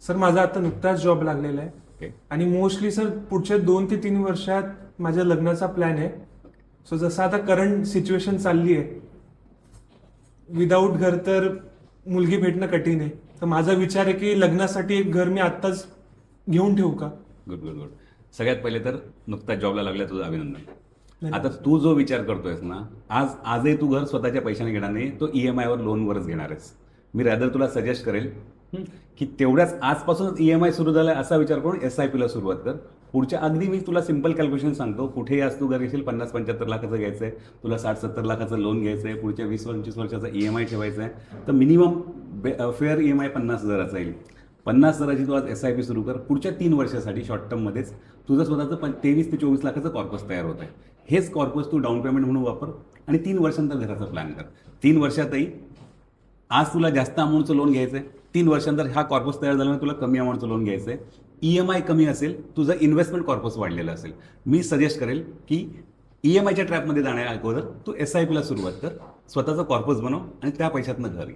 Sir माझा आता नुकताच जॉब लागलेला आहे ओके. आणि मोस्टली सर पुढच्या 2 ते 3 वर्षात माझ्या लग्नाचा प्लॅन आहे. सो जसं आता करंट सिच्युएशन चालली आहे, विदाऊट घर तर मुलगी भेटणं कठीण आहे. तर माझा विचार आहे की लग्नासाठी एक घर मी आत्ताच घेऊन ठेवू का. Good good good. सगळ्यात पहिले तर नुकताच जॉबला लागल्या तुझं अभिनंदन. धन्यवाद. आता तू जो विचार करतोयस ना, आजही तू घर स्वतःच्या पैशाने घेणार नाही, तो EMI वर लोनवरच घेणार आहेस. मी रॅदर तुला सजेस्ट करेल की तेवढ्याच आजपासूनच EMI सुरू झाला असा विचार करून SIP ला सुरुवात कर. पुढच्या अगदी मी तुला सिंपल कॅल्क्युलेशन सांगतो. कुठेही आज तू घर घेशील 50-75 लाखाचं घ्यायचं आहे, तुला 60-70 लाखाचं लोन घ्यायचं आहे, पुढच्या 20-25 वर्षाचा EMI ठेवायचा आहे, तर मिनिमम फेअर EMI 50,000चा येईल. 50,000ची तू आज SIP सुरू कर. पुढच्या 3 वर्षासाठी शॉर्ट टर्ममध्येच तुझं स्वतःचं 23 ते 24 लाखाचं कॉर्पस तयार होत आहे. हेच कॉर्पस तू डाऊन पेमेंट म्हणून वापर आणि 3 वर्षांतर घराचा प्लॅन कर. 3 वर्षातही आज तुला जास्त अमाऊंटचं लोन घ्यायचं आहे, 3 वर्षांतर हा कॉर्पस तयार झाल्यामुळे तुला कमी अमाऊंटचं लोन घ्यायचं आहे, EMI कमी असेल, तुझं इन्व्हेस्टमेंट कॉर्पस वाढलेलं असेल, मी सजेस्ट करेल की EMIच्या ट्रॅपमध्ये जाण्या अगोदर तू SIP ला सुरुवात कर, स्वतःचं कॉर्पस बनव आणि त्या पैशातनं घर घे.